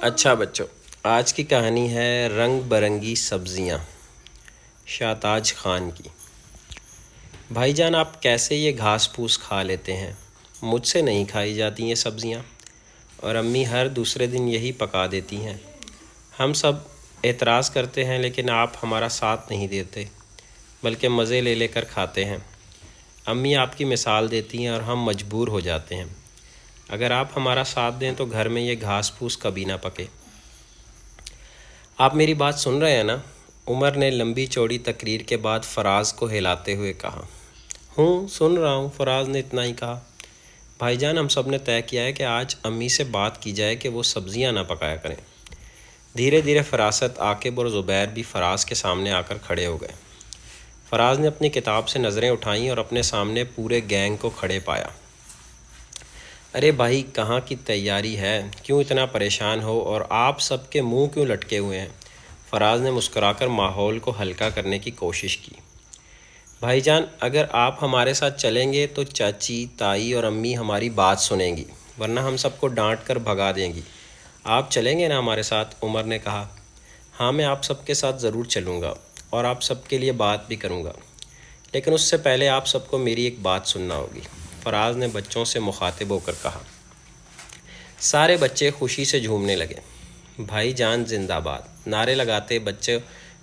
اچھا بچوں، آج کی کہانی ہے رنگ برنگی سبزیاں، شاہتاج خان کی۔ بھائی جان، آپ کیسے یہ گھاس پھوس کھا لیتے ہیں؟ مجھ سے نہیں کھائی جاتی یہ سبزیاں، اور امی ہر دوسرے دن یہی پکا دیتی ہیں۔ ہم سب اعتراض کرتے ہیں لیکن آپ ہمارا ساتھ نہیں دیتے، بلکہ مزے لے لے کر کھاتے ہیں۔ امی آپ کی مثال دیتی ہیں اور ہم مجبور ہو جاتے ہیں۔ اگر آپ ہمارا ساتھ دیں تو گھر میں یہ گھاس پھوس کبھی نہ پکے۔ آپ میری بات سن رہے ہیں نا؟ عمر نے لمبی چوڑی تقریر کے بعد فراز کو ہلاتے ہوئے کہا۔ سن رہا ہوں، فراز نے اتنا ہی کہا۔ بھائی جان، ہم سب نے طے کیا ہے کہ آج امی سے بات کی جائے کہ وہ سبزیاں نہ پکایا کریں۔ دھیرے دھیرے فراست، عاقب اور زبیر بھی فراز کے سامنے آ کر کھڑے ہو گئے۔ فراز نے اپنی کتاب سے نظریں اٹھائیں اور اپنے سامنے پورے گینگ کو کھڑے پایا۔ ارے بھائی، کہاں کی تیاری ہے؟ کیوں اتنا پریشان ہو اور آپ سب کے منہ کیوں لٹکے ہوئے ہیں؟ فراز نے مسکرا کر ماحول کو ہلکا کرنے کی کوشش کی۔ بھائی جان، اگر آپ ہمارے ساتھ چلیں گے تو چاچی، تائی اور امی ہماری بات سنیں گی، ورنہ ہم سب کو ڈانٹ کر بھگا دیں گی۔ آپ چلیں گے نا ہمارے ساتھ؟ عمر نے کہا۔ ہاں، میں آپ سب کے ساتھ ضرور چلوں گا اور آپ سب کے لیے بات بھی کروں گا، لیکن اس سے پہلے آپ سب کو میری ایک بات سننا ہوگی، فراز نے بچوں سے مخاطب ہو کر کہا۔ سارے بچے خوشی سے جھومنے لگے۔ بھائی جان زندہ باد، نعرے لگاتے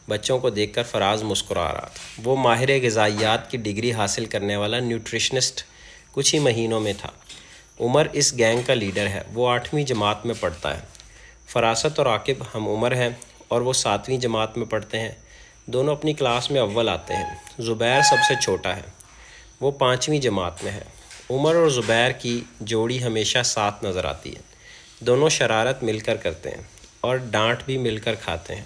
بچوں کو دیکھ کر فراز مسکرا رہا تھا۔ وہ ماہر غذائیات کی ڈگری حاصل کرنے والا نیوٹریشنسٹ کچھ ہی مہینوں میں تھا۔ عمر اس گینگ کا لیڈر ہے، وہ 8ویں جماعت میں پڑھتا ہے۔ فراست اور عاقب ہم عمر ہیں اور وہ 7ویں جماعت میں پڑھتے ہیں۔ دونوں اپنی کلاس میں اول آتے ہیں۔ زبیر سب سے چھوٹا ہے، وہ 5ویں جماعت میں ہے۔ عمر اور زبیر کی جوڑی ہمیشہ ساتھ نظر آتی ہے۔ دونوں شرارت مل کر کرتے ہیں اور ڈانٹ بھی مل کر کھاتے ہیں۔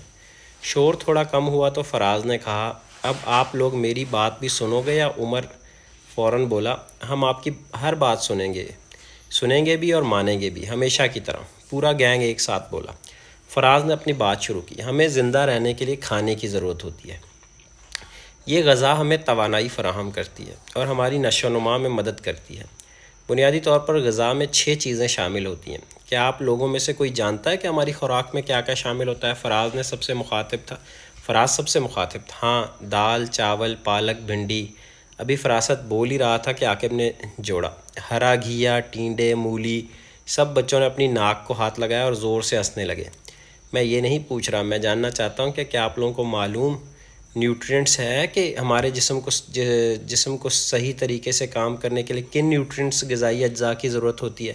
شور تھوڑا کم ہوا تو فراز نے کہا، اب آپ لوگ میری بات بھی سنو گے یا؟ عمر فوراً بولا، ہم آپ کی ہر بات سنیں گے بھی اور مانیں گے بھی، ہمیشہ کی طرح۔ پورا گینگ ایک ساتھ بولا۔ فراز نے اپنی بات شروع کی۔ ہمیں زندہ رہنے کے لیے کھانے کی ضرورت ہوتی ہے۔ یہ غذا ہمیں توانائی فراہم کرتی ہے اور ہماری نشو و نما میں مدد کرتی ہے۔ بنیادی طور پر غذا میں 6 چیزیں شامل ہوتی ہیں۔ کیا آپ لوگوں میں سے کوئی جانتا ہے کہ ہماری خوراک میں کیا کیا شامل ہوتا ہے؟ فراز سب سے مخاطب تھا۔ ہاں، دال، چاول، پالک، بھنڈی۔ ابھی فراست بول ہی رہا تھا کہ عاقب نے جوڑا، ہرا گھیا، ٹینڈے، مولی۔ سب بچوں نے اپنی ناک کو ہاتھ لگایا اور زور سے ہنسنے لگے۔ میں یہ نہیں پوچھ رہا، میں جاننا چاہتا ہوں کہ کیا آپ لوگوں کو معلوم نیوٹرینٹس ہے کہ ہمارے جسم کو صحیح طریقے سے کام کرنے کے لیے کن نیوٹرینٹس، غذائی اجزاء کی ضرورت ہوتی ہے؟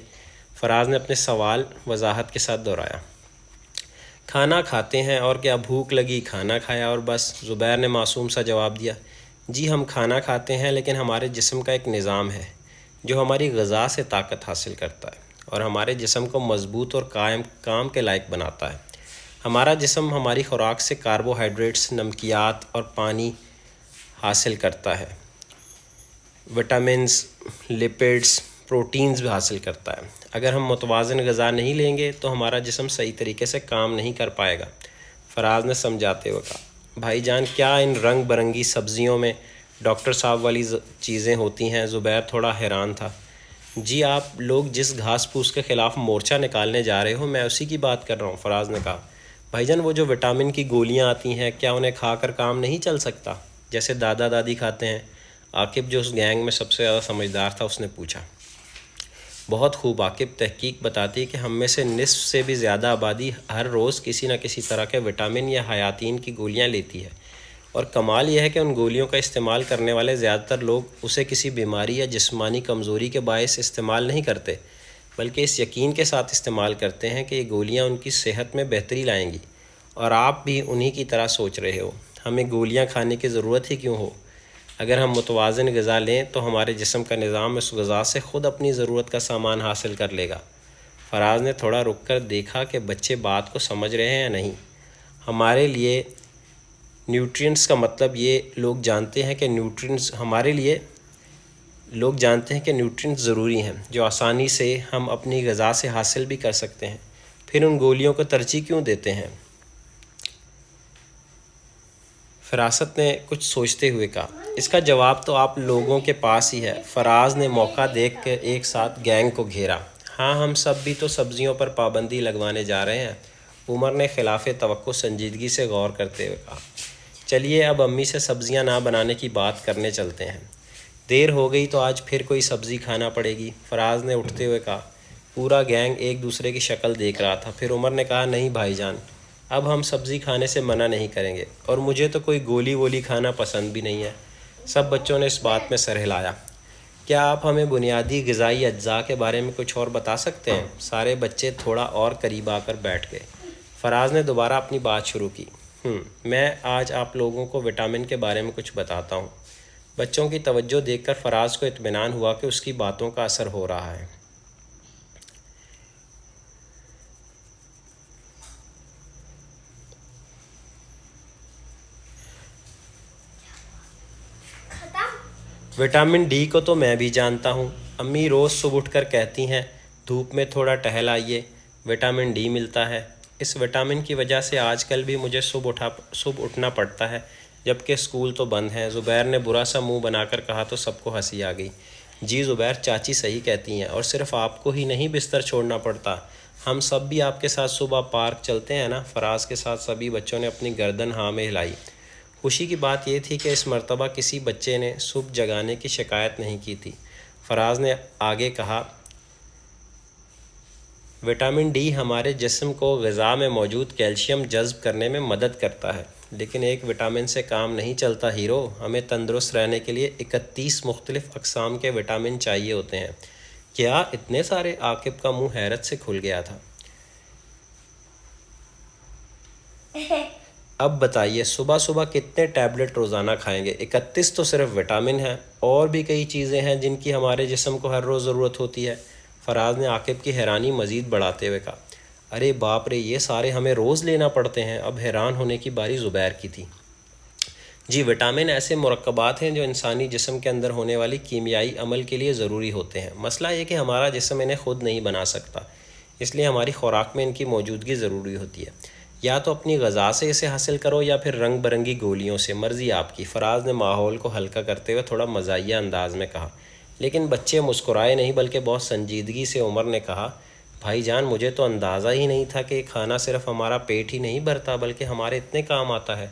فراز نے اپنے سوال وضاحت کے ساتھ دہرایا۔ کھانا کھاتے ہیں اور کیا بھوک لگی کھانا کھایا اور بس؟ زبیر نے معصوم سا جواب دیا۔ جی، ہم کھانا کھاتے ہیں لیکن ہمارے جسم کا ایک نظام ہے جو ہماری غذا سے طاقت حاصل کرتا ہے اور ہمارے جسم کو مضبوط اور کام کے لائق بناتا ہے۔ ہمارا جسم ہماری خوراک سے کاربوہائیڈریٹس، نمکیات اور پانی حاصل کرتا ہے، وٹامنز، لپڈز، پروٹینز بھی حاصل کرتا ہے۔ اگر ہم متوازن غذا نہیں لیں گے تو ہمارا جسم صحیح طریقے سے کام نہیں کر پائے گا، فراز نے سمجھاتے ہوئے کہا۔ بھائی جان، کیا ان رنگ برنگی سبزیوں میں ڈاکٹر صاحب والی چیزیں ہوتی ہیں؟ زبیر تھوڑا حیران تھا۔ جی، آپ لوگ جس گھاس پھوس کے خلاف مورچہ نکالنے جا رہے ہو، میں اسی کی بات کر رہا ہوں، فراز نے کہا۔ بھائی جان، وہ جو وٹامن کی گولیاں آتی ہیں، کیا انہیں کھا کر کام نہیں چل سکتا جیسے دادا دادی کھاتے ہیں؟ عاقب، جو اس گینگ میں سب سے زیادہ سمجھدار تھا، اس نے پوچھا۔ بہت خوب عاقب، تحقیق بتاتی ہے کہ ہم میں سے نصف سے بھی زیادہ آبادی ہر روز کسی نہ کسی طرح کے وٹامن یا حیاتین کی گولیاں لیتی ہے، اور کمال یہ ہے کہ ان گولیوں کا استعمال کرنے والے زیادہ تر لوگ اسے کسی بیماری یا جسمانی کمزوری کے باعث استعمال نہیں کرتے، بلکہ اس یقین کے ساتھ استعمال کرتے ہیں کہ یہ گولیاں ان کی صحت میں بہتری لائیں گی۔ اور آپ بھی انہی کی طرح سوچ رہے ہو۔ ہمیں گولیاں کھانے کی ضرورت ہی کیوں ہو؟ اگر ہم متوازن غذا لیں تو ہمارے جسم کا نظام اس غذا سے خود اپنی ضرورت کا سامان حاصل کر لے گا۔ فراز نے تھوڑا رک کر دیکھا کہ بچے بات کو سمجھ رہے ہیں یا نہیں۔ ہمارے لیے نیوٹرینٹس کا مطلب لوگ جانتے ہیں کہ نیوٹرینٹس ضروری ہیں جو آسانی سے ہم اپنی غذا سے حاصل بھی کر سکتے ہیں، پھر ان گولیوں کو ترجیح کیوں دیتے ہیں؟ فراست نے کچھ سوچتے ہوئے کہا۔ اس کا جواب تو آپ لوگوں کے پاس ہی ہے۔ فراز نے موقع دیکھ کر ایک ساتھ گینگ کو گھیرا۔ ہاں ہم سب بھی تو سبزیوں پر پابندی لگوانے جا رہے ہیں، عمر نے خلاف توقع سنجیدگی سے غور کرتے ہوئے کہا۔ چلیے اب امی سے سبزیاں نہ بنانے کی بات کرنے چلتے ہیں، دیر ہو گئی تو آج پھر کوئی سبزی کھانا پڑے گی، فراز نے اٹھتے ہوئے کہا۔ پورا گینگ ایک دوسرے کی شکل دیکھ رہا تھا، پھر عمر نے کہا، نہیں بھائی جان، اب ہم سبزی کھانے سے منع نہیں کریں گے، اور مجھے تو کوئی گولی وولی کھانا پسند بھی نہیں ہے۔ سب بچوں نے اس بات میں سر ہلایا۔ کیا آپ ہمیں بنیادی غذائی اجزاء کے بارے میں کچھ اور بتا سکتے ہیں؟ سارے بچے تھوڑا اور قریب آ کر بیٹھ گئے۔ فراز نے دوبارہ اپنی بات شروع کی۔ میں آج آپ لوگوں کو وٹامن کے بارے میں کچھ بتاتا ہوں۔ بچوں کی توجہ دیکھ کر فراز کو اطمینان ہوا کہ اس کی باتوں کا اثر ہو رہا ہے۔ وٹامن ڈی کو تو میں بھی جانتا ہوں، امی روز صبح اٹھ کر کہتی ہیں دھوپ میں تھوڑا ٹہل آئیے، وٹامن ڈی ملتا ہے۔ اس وٹامن کی وجہ سے آج کل بھی مجھے صبح اٹھنا پڑتا ہے، جبکہ اسکول تو بند ہیں۔ زبیر نے برا سا منہ بنا کر کہا تو سب کو ہنسی آ گئی۔ جی زبیر، چاچی صحیح کہتی ہیں، اور صرف آپ کو ہی نہیں بستر چھوڑنا پڑتا، ہم سب بھی آپ کے ساتھ صبح پارک چلتے ہیں نا۔ فراز کے ساتھ سبھی بچوں نے اپنی گردن ہاں میں ہلائی۔ خوشی کی بات یہ تھی کہ اس مرتبہ کسی بچے نے صبح جگانے کی شکایت نہیں کی تھی۔ فراز نے آگے کہا، وٹامن ڈی ہمارے جسم کو غذا میں موجود کیلشیم جذب کرنے میں مدد کرتا ہے، لیکن ایک وٹامن سے کام نہیں چلتا ہیرو، ہمیں تندرست رہنے کے لیے 31 مختلف اقسام کے وٹامن چاہیے ہوتے ہیں۔ کیا اتنے سارے؟ عاقب کا منہ حیرت سے کھل گیا تھا۔ اب بتائیے صبح صبح کتنے ٹیبلٹ روزانہ کھائیں گے؟ 31 تو صرف وٹامن ہیں، اور بھی کئی چیزیں ہیں جن کی ہمارے جسم کو ہر روز ضرورت ہوتی ہے۔ فراز نے عاقب کی حیرانی مزید بڑھاتے ہوئے کہا، ارے باپ رے، یہ سارے ہمیں روز لینا پڑتے ہیں؟ اب حیران ہونے کی باری زبیر کی تھی۔ جی، وٹامن ایسے مرکبات ہیں جو انسانی جسم کے اندر ہونے والی کیمیائی عمل کے لیے ضروری ہوتے ہیں۔ مسئلہ یہ کہ ہمارا جسم انہیں خود نہیں بنا سکتا، اس لیے ہماری خوراک میں ان کی موجودگی ضروری ہوتی ہے۔ یا تو اپنی غذا سے اسے حاصل کرو یا پھر رنگ برنگی گولیوں سے، مرضی آپ کی۔ فراز نے ماحول کو ہلکا کرتے ہوئے تھوڑا مزاحیہ انداز میں کہا۔ لیکن بچے مسکرائے نہیں، بلکہ بہت سنجیدگی سے عمر نے کہا، بھائی جان، مجھے تو اندازہ ہی نہیں تھا کہ کھانا صرف ہمارا پیٹ ہی نہیں بھرتا بلکہ ہمارے اتنے کام آتا ہے۔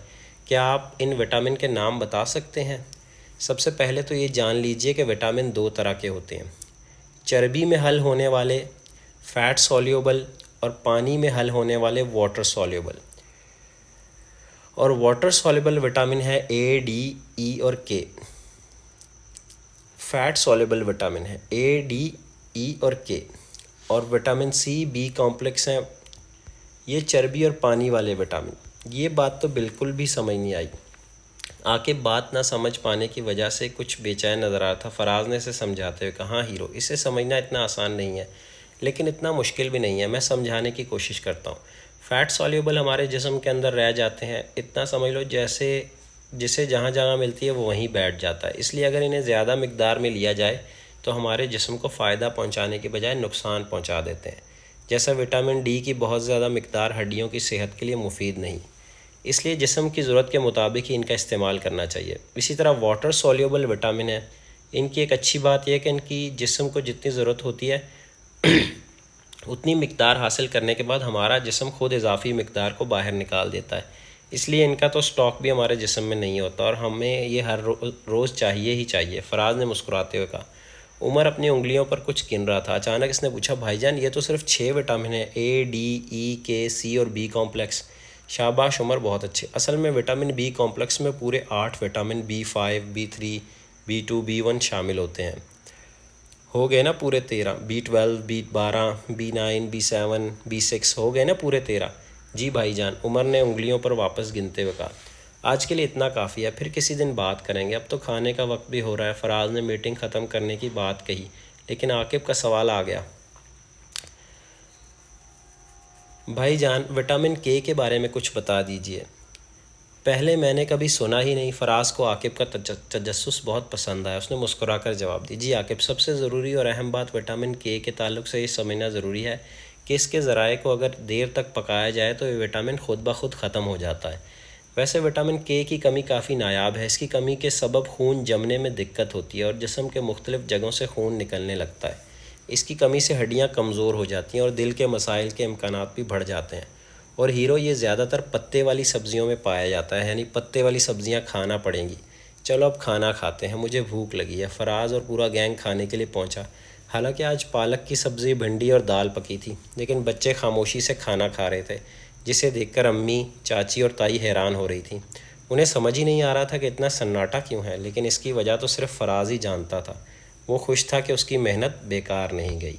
کیا آپ ان وٹامن کے نام بتا سکتے ہیں؟ سب سے پہلے تو یہ جان لیجئے کہ وٹامن 2 طرح کے ہوتے ہیں، چربی میں حل ہونے والے فیٹ سولیوبل اور پانی میں حل ہونے والے واٹر سولیوبل۔ اور واٹر سولیبل وٹامن ہے اے، ڈی، ای اور کے۔ فیٹ سولیبل وٹامن ہے اے، ڈی، ای اور کے۔ اور وٹامن سی، بی کمپلیکس ہیں، یہ چربی اور پانی والے وٹامن۔ یہ بات تو بالکل بھی سمجھ نہیں آئی۔ عاقب بات نہ سمجھ پانے کی وجہ سے کچھ بے چین نظر آ رہا تھا۔ فراز نے اسے سمجھاتے ہوئے کہا، ہاں ہیرو، اسے سمجھنا اتنا آسان نہیں ہے، لیکن اتنا مشکل بھی نہیں ہے، میں سمجھانے کی کوشش کرتا ہوں۔ فیٹ سولیبل ہمارے جسم کے اندر رہ جاتے ہیں، اتنا سمجھ لو جسے جہاں جہاں ملتی ہے وہ وہیں بیٹھ جاتا ہے، اس لیے اگر انہیں زیادہ مقدار میں لیا جائے تو ہمارے جسم کو فائدہ پہنچانے کے بجائے نقصان پہنچا دیتے ہیں۔ جیسا وٹامن ڈی کی بہت زیادہ مقدار ہڈیوں کی صحت کے لیے مفید نہیں، اس لیے جسم کی ضرورت کے مطابق ہی ان کا استعمال کرنا چاہیے۔ اسی طرح واٹر سولیبل وٹامن ہیں، ان کی ایک اچھی بات یہ ہے کہ ان کی جسم کو جتنی ضرورت ہوتی ہے اتنی مقدار حاصل کرنے کے بعد ہمارا جسم خود اضافی مقدار کو باہر نکال دیتا ہے، اس لیے ان کا تو سٹاک بھی ہمارے جسم میں نہیں ہوتا، اور ہمیں یہ ہر روز چاہیے ہی چاہیے۔ فراز نے مسکراتے ہوئے کہا۔ عمر اپنی انگلیوں پر کچھ گن رہا تھا، اچانک اس نے پوچھا، بھائی جان، یہ تو صرف 6 وٹامن ہیں، اے، ڈی، ای، کے، سی اور بی کمپلیکس۔ شاباش عمر، بہت اچھے۔ اصل میں وٹامن بی کمپلیکس میں پورے 8 vitamin B5، B3، B2، B1 شامل ہوتے ہیں۔ ہو گئے نا پورے 13؟ B12، B12، B9، B7، B6 ہو گئے نا پورے 13؟ جی بھائی جان، عمر نے انگلیوں پر واپس گنتے ہوئے کہا۔ آج کے لیے اتنا کافی ہے، پھر کسی دن بات کریں گے، اب تو کھانے کا وقت بھی ہو رہا ہے۔ فراز نے میٹنگ ختم کرنے کی بات کہی، لیکن عاقب کا سوال آ گیا، بھائی جان، وٹامن کے بارے میں کچھ بتا دیجئے، پہلے میں نے کبھی سنا ہی نہیں۔ فراز کو عاقب کا تجسس بہت پسند آیا، اس نے مسکرا کر جواب دی، جی عاقب، سب سے ضروری اور اہم بات وٹامن کے تعلق سے یہ سمجھنا ضروری ہے کہ اس کے ذرائع کو اگر دیر تک پکایا جائے تو یہ وٹامن خود بخود ختم ہو جاتا ہے۔ ویسے وٹامن کے کی کمی کافی نایاب ہے، اس کی کمی کے سبب خون جمنے میں دقت ہوتی ہے اور جسم کے مختلف جگہوں سے خون نکلنے لگتا ہے۔ اس کی کمی سے ہڈیاں کمزور ہو جاتی ہیں اور دل کے مسائل کے امکانات بھی بڑھ جاتے ہیں۔ اور ہیرو یہ زیادہ تر پتے والی سبزیوں میں پایا جاتا ہے، یعنی پتے والی سبزیاں کھانا پڑیں گی، چلو اب کھانا کھاتے ہیں، مجھے بھوک لگی ہے۔ فراز اور پورا گینگ کھانے کے لیے پہنچا۔ حالانکہ آج پالک کی سبزی، بھنڈی اور دال پکی تھی، لیکن بچے خاموشی سے کھانا کھا رہے تھے، جسے دیکھ کر امی، چاچی اور تائی حیران ہو رہی تھیں۔ انہیں سمجھ ہی نہیں آ رہا تھا کہ اتنا سناٹا کیوں ہے، لیکن اس کی وجہ تو صرف فراز ہی جانتا تھا۔ وہ خوش تھا کہ اس کی محنت بیکار نہیں گئی۔